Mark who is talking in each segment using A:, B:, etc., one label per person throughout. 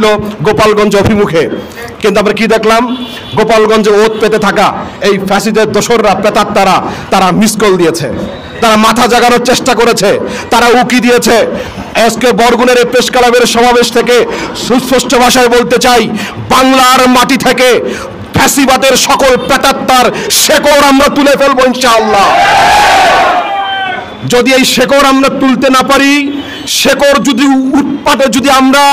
A: ছিল গোপালগঞ্জ অভিমুখে, কিন্তু আমরা কি দেখলাম? গোপালগঞ্জে ওত পেতে থাকা এই ফ্যাসিদের দোসররা, প্রেতাত্মারা, তারা মিস কল দিয়েছে, তারা মাথা জাগানোর চেষ্টা করেছে, তারা উকি দিয়েছে। আজকে বরগুনার এই প্রেস ক্লাবের সমাবেশ থেকে সুস্পষ্ট ভাষায় বলতে চাই, বাংলার মাটি থেকে ফ্যাসিবাদের সকল প্রেতাত্মার শেকড় আমরা তুলে ফেলবো ইনশাআল্লাহ। যদি এই শেকড় আমরা তুলতে না পারি, শেকড় যদি উৎপাটে যদি আমরা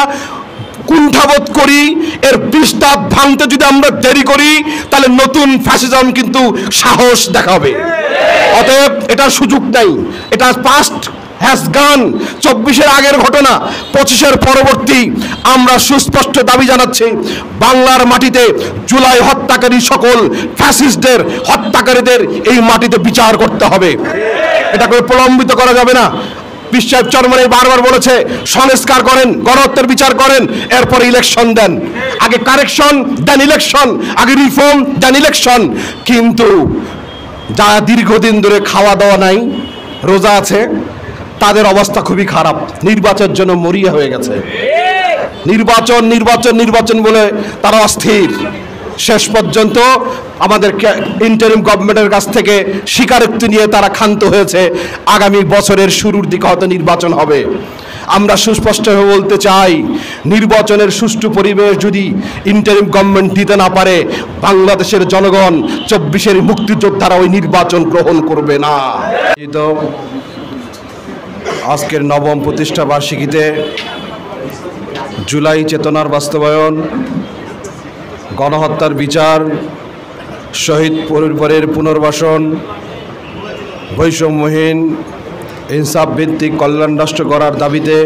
A: কুণ্ঠাবোধ করি, এর পৃষ্ঠা ভাঙতে যদি আমরা দেরি করি, তাহলে নতুন ফ্যাসিজম কিন্তু সাহস দেখাবে। অতএব এটার সুযোগ নাই, এটা পাস্ট হ্যাজ গান। 24-এর আগের ঘটনা, 25-এর পরবর্তী। আমরা সুস্পষ্ট দাবি জানাচ্ছি, বাংলার মাটিতে জুলাই হত্যাকারী সকল ফ্যাসিস্টদের, হত্যাকারীদের এই মাটিতে বিচার করতে হবে। এটাকে প্রলম্বিত করা যাবে না। বিশ্ব চরমনে বারবার বলেছে, সংস্কার করেন, গণহত্যার বিচার করেন, এরপর ইলেকশন দেন। আগে কারেকশন দেন ইলেকশন, আগে রিফর্ম দেন ইলেকশন। কিন্তু যারা দীর্ঘদিন ধরে খাওয়া দাওয়া নাই, রোজা আছে, তাদের অবস্থা খুবই খারাপ। নির্বাচনের জন্য মরিয়া হয়ে গেছে। নির্বাচন নির্বাচন নির্বাচন বলে তারা অস্থির। শেষ পর্যন্ত আমাদের ইন্টারিম গভর্নমেন্টের কাছ থেকে স্বীকারোক্তি নিয়ে তারা ক্ষান্ত হয়েছে, আগামী বছরের শুরুর দিকে হয়তো নির্বাচন হবে। আমরা সুস্পষ্টভাবে বলতে চাই, নির্বাচনের সুষ্ঠু পরিবেশ যদি ইন্টারিম গভর্নমেন্ট দিতে না পারে, বাংলাদেশের জনগণ 24-এর মুক্তিযোদ্ধারা ওই নির্বাচন গ্রহণ করবে না। আজকের নবম প্রতিষ্ঠা বার্ষিকীতে জুলাই চেতনার বাস্তবায়ন, গণহত্যার বিচার, শহীদ পরিবারের পুনর্বাসন, বৈষম্যহীন ইনসাফ ভিত্তিক কল্যাণ রাষ্ট্র গড়ার দাবিতে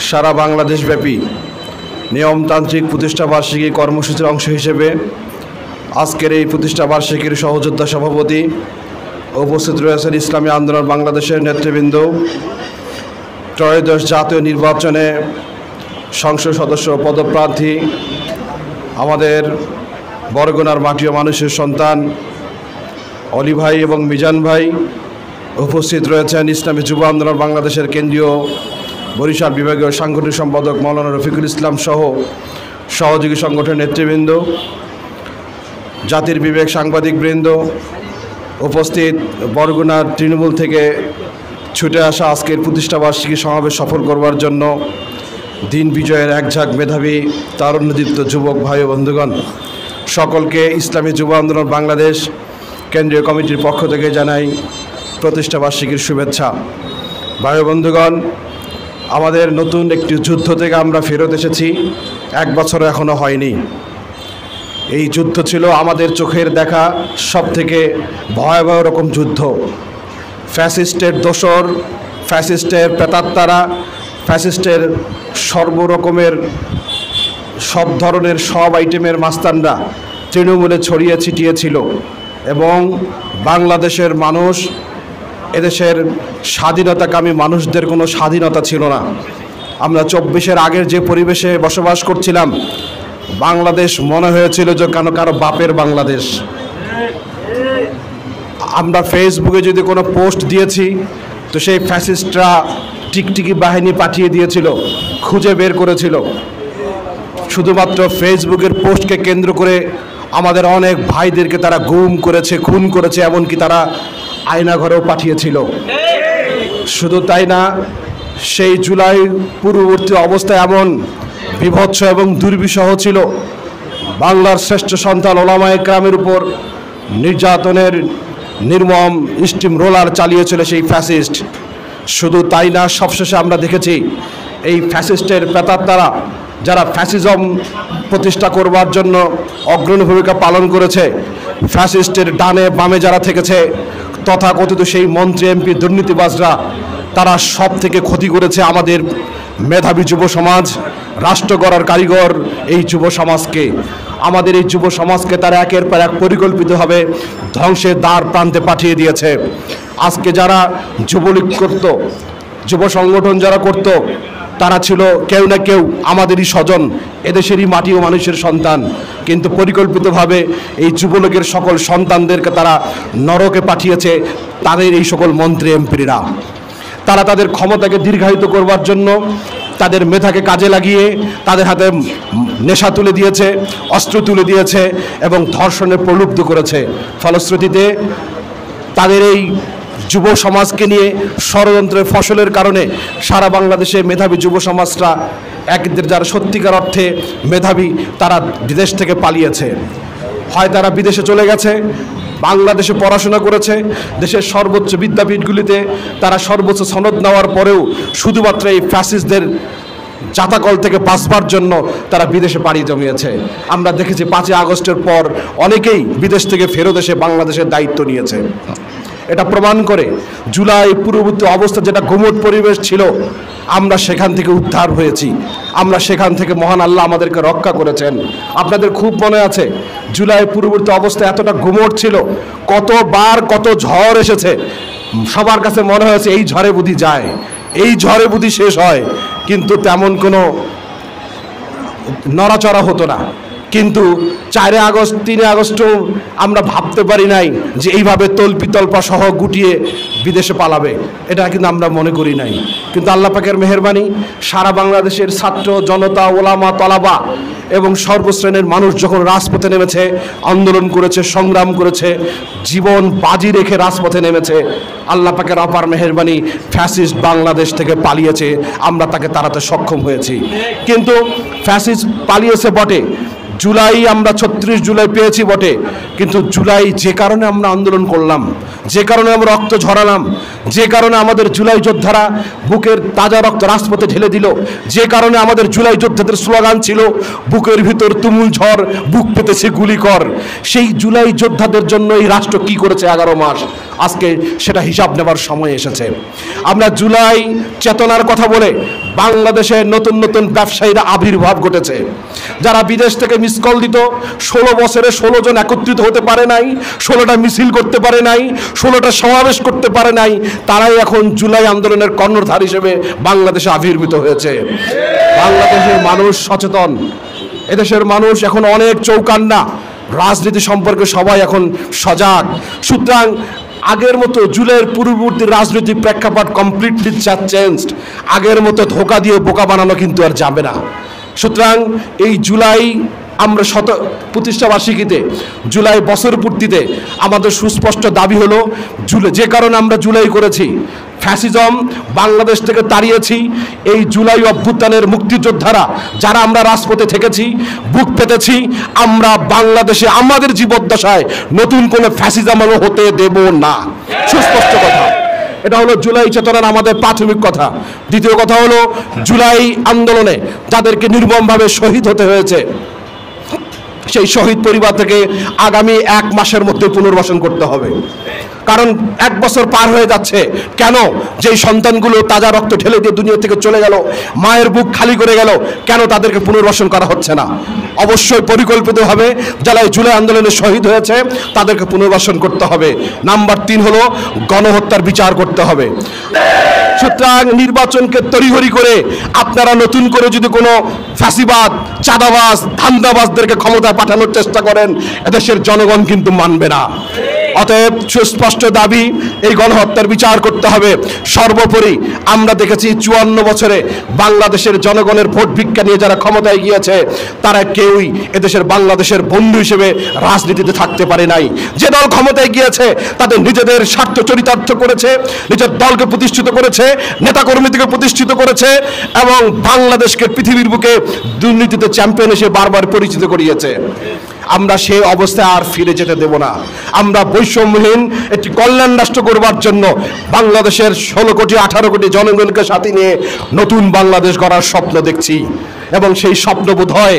A: সারা বাংলাদেশব্যাপী নিয়মতান্ত্রিক প্রতিষ্ঠা বার্ষিকী কর্মসূচির অংশ হিসেবে আজকের এই প্রতিষ্ঠা বার্ষিকীর সহযোদ্ধা সভাপতি উপস্থিত রয়েছেন ইসলামী আন্দোলন বাংলাদেশের নেতৃবৃন্দ, ত্রয়োদশ জাতীয় নির্বাচনে সংসদ সদস্য পদপ্রার্থী আমাদের বরগুনার মাটি ও মানুষের সন্তান অলি ভাই এবং মিজান ভাই, উপস্থিত রয়েছেন ইসলামী যুব আন্দোলন বাংলাদেশের কেন্দ্রীয় বরিশাল বিভাগীয় সাংগঠনিক সম্পাদক মাওলানা রফিকুল ইসলাম সহ সহযোগী সংগঠনের নেতৃবৃন্দ, জাতির বিবেক সাংবাদিকবৃন্দ, উপস্থিত বরগুনার তৃণমূল থেকে ছুটে আসা আজকের প্রতিষ্ঠাবার্ষিকী সমাবেশ সফল করবার জন্য দিন বিজয়ের একঝাঁক মেধাবী তারুণ্যদীপ্ত যুবক ভাই ও বন্ধুগণ, সকলকে ইসলামী যুব আন্দোলন বাংলাদেশ কেন্দ্রীয় কমিটির পক্ষ থেকে জানাই প্রতিষ্ঠাবার্ষিকীর শুভেচ্ছা। ভাই ও বন্ধুগণ, আমাদের নতুন একটি যুদ্ধ থেকে আমরা ফেরত এসেছি, 1 বছর এখনও হয়নি। এই যুদ্ধ ছিল আমাদের চোখের দেখা সবথেকে ভয়াবহ রকম যুদ্ধ। ফ্যাসিস্টের দোসর, ফ্যাসিস্টের প্রেতাত্মারা, ফ্যাসিস্টের সর্বরকমের সব ধরনের সব আইটেমের মাস্তানরা তৃণমূলে ছড়িয়ে ছিটিয়েছিল এবং বাংলাদেশের মানুষ, এদেশের স্বাধীনতাকামী মানুষদের কোনো স্বাধীনতা ছিল না। আমরা 24-এর আগের যে পরিবেশে বসবাস করছিলাম, বাংলাদেশ মনে হয়েছিল যে কারো বাপের বাংলাদেশ। আমরা ফেসবুকে যদি কোনো পোস্ট দিয়েছি, তো সেই ফ্যাসিস্টরা টিকটিকি বাহিনী পাঠিয়ে দিয়েছিল, খুঁজে বের করেছিল। শুধুমাত্র ফেসবুকের পোস্টকে কেন্দ্র করে আমাদের অনেক ভাইদেরকে তারা গুম করেছে, খুন করেছে, এমনকি তারা আয়নাঘরেও পাঠিয়েছিল। শুধু তাই না, সেই জুলাই পূর্ববর্তী অবস্থা এমন বিভৎস এবং দুর্বিষহ ছিল, বাংলার শ্রেষ্ঠ সন্তান ওলামায়ে কেরামের উপর নির্যাতনের নির্মম স্টিম রোলার চালিয়েছিল সেই ফ্যাসিস্ট। শুধু তাই না, সবশেষে আমরা দেখেছি এই ফ্যাসিস্টের প্রেতাত্মারা, যারা ফ্যাসিজম প্রতিষ্ঠা করবার জন্য অগ্রণী ভূমিকা পালন করেছে, ফ্যাসিস্টের ডানে বামে যারা থেকেছে, তথাকথিত সেই মন্ত্রী এমপি দুর্নীতিবাজরা, তারা সব থেকে ক্ষতি করেছে আমাদের মেধাবী যুব সমাজ, রাষ্ট্র গড়ার কারিগর এই যুব সমাজকে। আমাদের এই যুব সমাজকে তারা একের পর এক পরিকল্পিতভাবে ধ্বংসের দ্বার প্রান্তে পাঠিয়ে দিয়েছে। আজকে যারা যুবলীগ করত, যুব সংগঠন যারা করত, তারা ছিল কেউ না কেউ আমাদেরই স্বজন, এদেশেরই মাটি ও মানুষের সন্তান, কিন্তু পরিকল্পিতভাবে এই যুবলীগের সকল সন্তানদেরকে তারা নরকে পাঠিয়েছে তাদের এই সকল মন্ত্রী এমপিরা। তারা তাদের ক্ষমতাকে দীর্ঘায়িত করবার জন্য তাদের মেধাকে কাজে লাগিয়ে তাদের হাতে নেশা তুলে দিয়েছে, অস্ত্র তুলে দিয়েছে এবং ধর্ষণে প্রলুব্ধ করেছে। ফলশ্রুতিতে তাদের এই যুব সমাজকে নিয়ে ষড়যন্ত্রের ফসলের কারণে সারা বাংলাদেশে মেধাবী যুব সমাজরা একদের যারা সত্যিকার অর্থে মেধাবী তারা বিদেশ থেকে পালিয়েছে। হয় তারা বিদেশে চলে গেছে, বাংলাদেশে পড়াশোনা করেছে, দেশের সর্বোচ্চ বিদ্যাপীঠগুলিতে তারা সর্বোচ্চ সনদ নেওয়ার পরেও শুধুমাত্র এই ফ্যাসিস্টদের জাতাকল থেকে বাঁচবার জন্য তারা বিদেশে পাড়ি জমিয়েছে। আমরা দেখেছি 5ই আগস্টের পর অনেকেই বিদেশ থেকে ফেরত এসে বাংলাদেশের দায়িত্ব নিয়েছে। এটা প্রমাণ করে জুলাই পূর্ববর্তী অবস্থা যেটা গুমট পরিবেশ ছিল, আমরা সেখান থেকে উদ্ধার হয়েছি, আমরা সেখান থেকে মহান আল্লাহ আমাদেরকে রক্ষা করেছেন। আপনাদের খুব মনে আছে জুলাই পূর্ববর্তী অবস্থা এতটা গুমট ছিল, কতবার কত ঝড় এসেছে, সবার কাছে মনে হয়েছে এই ঝড়ে বুদ্ধি যায়, এই ঝড়ে বুদ্ধি শেষ হয়, কিন্তু তেমন কোনো নড়াচড়া হতো না। কিন্তু 4 আগস্ট 3 আগস্টও আমরা ভাবতে পারি নাই যে এইভাবে তল্পিতল্পা সহ গুটিয়ে বিদেশে পালাবে, এটা কিন্তু আমরা মনে করি নাই। কিন্তু আল্লাহ পাকের মেহেরবানি, সারা বাংলাদেশের ছাত্র জনতা, ওলামা, তলাবা এবং সর্বশ্রেণীর মানুষ যখন রাজপথে নেমেছে, আন্দোলন করেছে, সংগ্রাম করেছে, জীবন বাজি রেখে রাজপথে নেমেছে, আল্লাহ পাকের অপার মেহেরবানি ফ্যাসিস্ট বাংলাদেশ থেকে পালিয়েছে, আমরা তাকে তাড়াতে সক্ষম হয়েছি। কিন্তু ফ্যাসিস্ট পালিয়েছে বটে, জুলাই আমরা 36 জুলাই পেয়েছি বটে, কিন্তু জুলাই যে কারণে আমরা আন্দোলন করলাম, যে কারণে আমরা রক্ত ঝরালাম, যে কারণে আমাদের জুলাই যোদ্ধারা বুকের তাজা রক্ত রাজপথে ঢেলে দিল, যে কারণে আমাদের জুলাই যোদ্ধাদের স্লোগান ছিল বুকের ভিতর তুমুল ঝড়, বুক পেতেছে গুলি কর, সেই জুলাই যোদ্ধাদের জন্য এই রাষ্ট্র কি করেছে 11 মাস, আজকে সেটা হিসাব নেবার সময় এসেছে। আমরা জুলাই চেতনার কথা বলে বাংলাদেশে নতুন নতুন ব্যবসায়ীরা আবির্ভাব ঘটেছে, যারা বিদেশ থেকে মিস কল দিত, 16 বছরে 16 জন একত্রিত হতে পারে নাই, 16টা মিছিল করতে পারে নাই, 16টা সমাবেশ করতে পারে নাই, তারাই এখন জুলাই আন্দোলনের কর্ণধার হিসেবে বাংলাদেশে আবির্ভূত হয়েছে। বাংলাদেশের মানুষ সচেতন, এদেশের মানুষ এখন অনেক চৌকান্না, রাজনীতি সম্পর্কে সবাই এখন সজাগ। সুতরাং আগের মতো জুলাইয়ের পূর্ববর্তী রাজনৈতিক প্রেক্ষাপট কমপ্লিটলি চেঞ্জড, আগের মতো ধোকা দিয়ে বোকা বানানো কিন্তু আর যাবে না। সুতরাং এই জুলাই আমরা প্রতিষ্ঠাবার্ষিকীতে, জুলাই বছর পূর্তিতে আমাদের সুস্পষ্ট দাবি হলো, যে কারণে আমরা জুলাই করেছি, ফ্যাসিজম বাংলাদেশ থেকে তাড়িয়েছি, এই জুলাই অভ্যুত্থানের মুক্তিযোদ্ধারা যারা আমরা রাজপথে থেকেছি, বুক পেতেছি, আমরা বাংলাদেশে আমাদের জীবদ্দশায় নতুন কোনো ফ্যাসিজম হতে দেব না। সুস্পষ্ট কথা, এটা হলো জুলাই চেতনার আমাদের প্রাথমিক কথা। দ্বিতীয় কথা হলো জুলাই আন্দোলনে যাদেরকে নির্মমভাবে শহীদ হতে হয়েছে, সেই শহীদ পরিবার থেকে আগামী 1 মাসের মধ্যে পুনর্বাসন করতে হবে। কারণ 1 বছর পার হয়ে যাচ্ছে, কেন যেই সন্তানগুলো তাজা রক্ত ঢেলে দিয়ে দুনিয়া থেকে চলে গেল, মায়ের বুক খালি করে গেল, কেন তাদেরকে পুনর্বাসন করা হচ্ছে না? অবশ্যই পরিকল্পিতভাবে যারা জুলাই আন্দোলনে শহীদ হয়েছে তাদেরকে পুনর্বাসন করতে হবে। নাম্বার 3 হলো গণহত্যার বিচার করতে হবে। সুতরাং নির্বাচনকে তড়িঘড়ি করে আপনারা নতুন করে যদি কোনো ফ্যাসিবাদ, চাঁদাবাজ, ধান্দাবাজদেরকে ক্ষমতায় পাঠানোর চেষ্টা করেন, এদেশের জনগণ কিন্তু মানবে না। অতএব সুস্পষ্ট দাবি, এই গণহত্যার বিচার করতে হবে। সর্বোপরি আমরা দেখেছি 54 বছরে বাংলাদেশের জনগণের ভোট ভিক্ষা নিয়ে যারা ক্ষমতায় গিয়েছে, তারা কেউই এদেশের বাংলাদেশের বন্ধু হিসেবে রাজনীতিতে থাকতে পারে নাই। যে দল ক্ষমতায় গিয়েছে তাদের নিজেদের স্বার্থ চরিতার্থ করেছে, নিজের দলকে প্রতিষ্ঠিত করেছে, নেতাকর্মীদেরকে প্রতিষ্ঠিত করেছে এবং বাংলাদেশকে পৃথিবীর বুকে দুর্নীতিতে চ্যাম্পিয়ন হিসেবে বারবার পরিচিত করিয়েছে। আমরা সেই অবস্থায় আর ফিরে যেতে দেব না। আমরা বৈষম্যহীন একটি কল্যাণ রাষ্ট্র করবার জন্য বাংলাদেশের 16 কোটি 18 কোটি জনগণকে সাথে নিয়ে নতুন বাংলাদেশ গড়ার স্বপ্ন দেখছি এবং সেই স্বপ্ন বোধহয়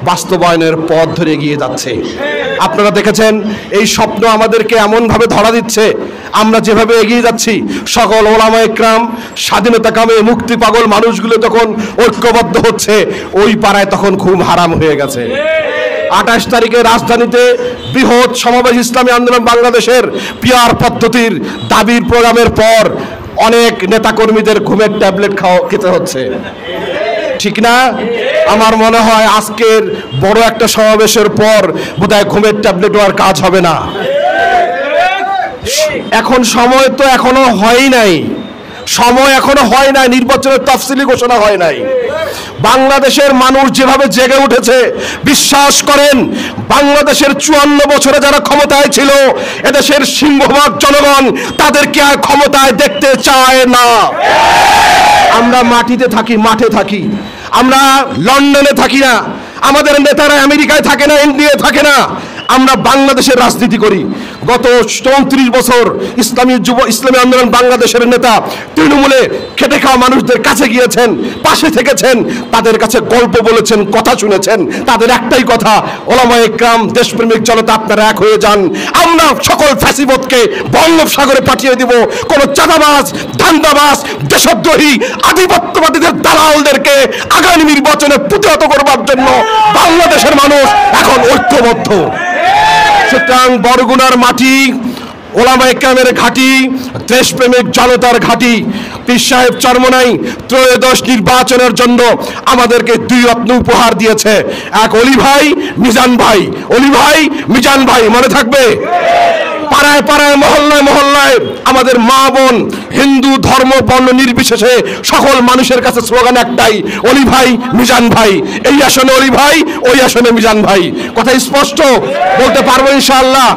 A: বাস্তবায়নের পথ ধরে এগিয়ে যাচ্ছে। আপনারা দেখেছেন এই স্বপ্ন আমাদেরকে এমনভাবে ধরা দিচ্ছে, আমরা যেভাবে এগিয়ে যাচ্ছি সকল ওলামা একরাম, স্বাধীনতাকামী মুক্তি পাগল মানুষগুলো তখন ঐক্যবদ্ধ হচ্ছে, ওই পাড়ায় তখন ঘুম হারাম হয়ে গেছে। 28 তারিখে রাজধানীতে বৃহৎ সমাবেশ ইসলামী আন্দোলন বাংলাদেশের পিআর পদ্ধতির দাবির প্রোগ্রামের পর অনেক নেতাকর্মীদের ঘুমের ট্যাবলেট খেতে হচ্ছে, ঠিক না? আমার মনে হয় আজকের বড় একটা সমাবেশের পর বোধহয় ঘুমের ট্যাবলেট আর কাজ হবে না। এখন সময় তো এখনো হয়ই নাই, সময় এখনো হয় নাই, নির্বাচনের তফসিলি ঘোষণা হয় নাই। বাংলাদেশের মানুষ যেভাবে জেগে উঠেছে, বিশ্বাস করেন বাংলাদেশের 54 বছরে যারা ক্ষমতায় ছিল, এদেশের সিংহভাগ জনগণ তাদেরকে আর ক্ষমতায় দেখতে চায় না। আমরা মাটিতে থাকি, মাঠে থাকি, আমরা লন্ডনে থাকি না, আমাদের নেতারা আমেরিকায় থাকে না, ইন্ডিয়ায় থাকে না, আমরা বাংলাদেশের রাজনীতি করি। গত 34 বছর ইসলামী আন্দোলন বাংলাদেশের নেতা তৃণমূলে খেটে খাওয়া মানুষদের কাছে গিয়েছেন, পাশে থেকেছেন, তাদের কাছে গল্প বলেছেন, কথা শুনেছেন। তাদের একটাই কথা, ওলামায়ে কেরাম, দেশপ্রেমিক জনতা, আপনারা এক হয়ে যান, আমরা সকল ফ্যাসিবাদকে বঙ্গোপসাগরে পাঠিয়ে দিব। কোন চাঁদাবাজ, ধান্দাবাজ, দেশদ্রোহী, আধিপত্যবাদীদের দালালদেরকে আগামী নির্বাচনে প্রতিহত করবার জন্য বাংলাদেশের মানুষ এখন ঐক্যবদ্ধ। সুতরাং বরগুনার মাটি ওলামায়ে কেরামের ঘাঁটি, দেশপ্রেমিক জনতার ঘাঁটি। পীর সাহেব চরমোনাই ত্রয়োদশ নির্বাচনের জন্য আমাদেরকে 2 রত্ন উপহার দিয়েছে, এক অলি ভাই, মিজান ভাই। অলি ভাই, মিজান ভাই, মনে থাকবে? পাড়ায় পাড়ায়, মহল্লায় মহল্লায় আমাদের মা বোন, হিন্দু ধর্ম বর্ণ নির্বিশেষে সকল মানুষের কাছে স্লোগান একটাই, অলি ভাই, মিজান ভাই। এই আসনে অলি ভাই, ওই আসনে মিজান ভাই। কথা স্পষ্ট বলতে পারবো ইনশাআল্লাহ।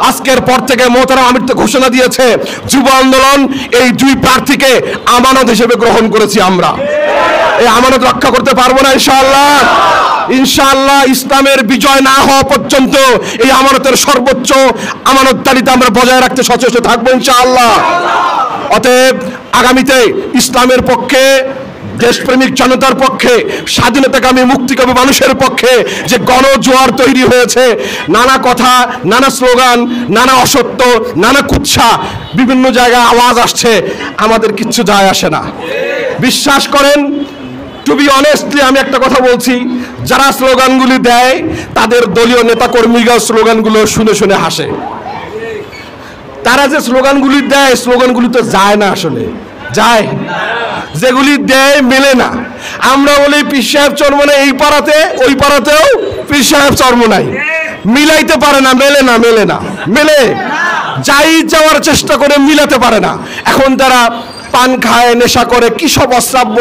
A: আজকের পর থেকে মোহতারাম আমির তো ঘোষণা দিয়েছে, যুব আন্দোলন এই 2 প্রার্থীকে আমানত হিসেবে গ্রহণ করেছি। আমরা এই আমানত রক্ষা করতে পারবো না ইনশাআল্লাহ। ইনশাআল্লাহ ইসলামের বিজয় না হওয়া পর্যন্ত এই আমানতের সর্বোচ্চ আমানতদারিতা আমরা বজায় রাখতে সচেষ্ট থাকবো ইনশাআল্লাহ। অতএব আগামীতে ইসলামের পক্ষে, দেশপ্রেমিক জনতার পক্ষে, স্বাধীনতাকামী মুক্তিকামী মানুষের পক্ষে যে গণজোয়ার তৈরি হয়েছে, নানা কথা, নানা স্লোগান, নানা অসত্য, নানা কুৎসা, বিভিন্ন জায়গায় আওয়াজ আসছে, আমাদের কিচ্ছু যায় আসে না। বিশ্বাস করেন, টু বি অনেস্টলি আমি একটা কথা বলছি, যারা স্লোগানগুলি দেয় তাদের দলীয় নেতাকর্মীরা স্লোগানগুলো শুনে শুনে হাসে। তারা যে স্লোগানগুলি দেয়, স্লোগানগুলি তো যায় না, আসলে যায়, যেগুলি দেয় মেলে না। আমরা বলি পীর সাহেব চরমোনাই এই পাড়াতে, ওই পাড়াতেও পীর সাহেব চরমোনাই, মিলাইতে পারে না, মেলে না, মেলে না, মেলে যাই যাওয়ার চেষ্টা করে মিলাতে পারে না। এখন তারা পান খায়, নেশা করে, কি সব অশ্রাব্য,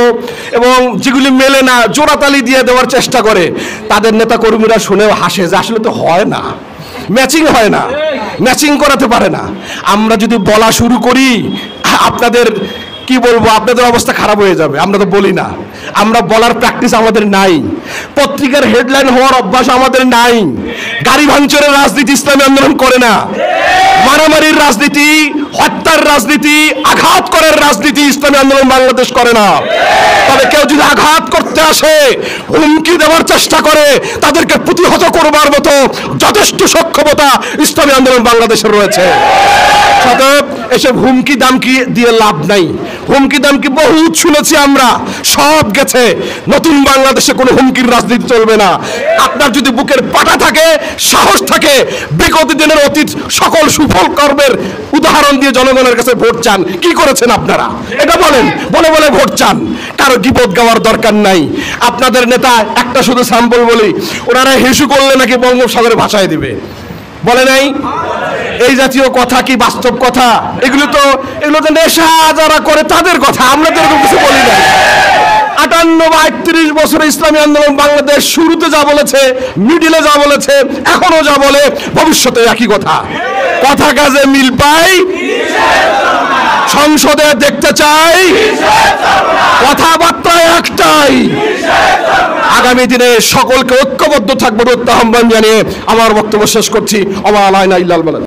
A: এবং যেগুলি মেলে না জোড়াতালি দিয়ে দেওয়ার চেষ্টা করে। তাদের নেতা কর্মীরা শুনেও হাসে যে আসলে তো হয় না, ম্যাচিং হয় না, ম্যাচিং করাতে পারে না। আমরা যদি বলা শুরু করি, আপনাদের কি বলবো, আপনাদের অবস্থা খারাপ হয়ে যাবে। আমরা তো বলি না, আমরা বলার প্র্যাকটিস আমাদের নাই, পত্রিকার হেডলাইন হওয়ার অভ্যাস আমাদের নাই, গাড়ি ভাঙচুরের রাজনীতি ইসলামী আন্দোলন করে না, মারামারির রাজনীতি, হত্যার রাজনীতি, আঘাত করার রাজনীতি ইসলামী আন্দোলন বাংলাদেশ করে না। তবে কেউ যদি আঘাত করতে আসে, হুমকি দেওয়ার চেষ্টা করে, তাদেরকে প্রতিহত করবার মতো যথেষ্ট সক্ষমতা ইসলামী আন্দোলন বাংলাদেশের রয়েছে। সতব এসব হুমকি দামকি দিয়ে লাভ নাই। হুমকি দামকি বহুত শুনেছি আমরা, সব গেছে। নতুন বাংলাদেশে কোনো হুমকির রাজনীতি চলবে না। আপনার যদি বুকের পাটা থাকে, সাহস থাকে, বিগত দিনের অতীত সকল সুফল কর্মের উদাহরণ দিয়ে জনগণের কাছে ভোট চান, কি করেছেন আপনারা এটা বলেন, বলে বলে ভোট চান। কারো গীবত গাওয়ার দরকার নাই। আপনাদের নেতা একটা শুধু স্যাম্পল বলি, ওনারা হিসু করলে নাকি বঙ্গোপসাগরে ভাসায় দিবে, বলে নাই? এই জাতীয় কথা কি বাস্তব কথা? এগুলো তো নেশা যারা করে তাদের কথা, আমরা তো এরকম কিছু বলি না। 58 বা 31 বছরে ইসলামী আন্দোলন বাংলাদেশ শুরুতে যা বলেছে, মিডিলে যা বলেছে, এখনো যা বলে, ভবিষ্যতে একই কথা। কথা কাজে মিল পাই, সংসদে দেখতে চাই, কথাবার্তা একটাই। আগামী দিনে সকলকে ঐক্যবদ্ধ থাকবার আহ্বান জানিয়ে আমার বক্তব্য শেষ করছি। ওয়া লা ইলাহা ইল্লাল্লাহ।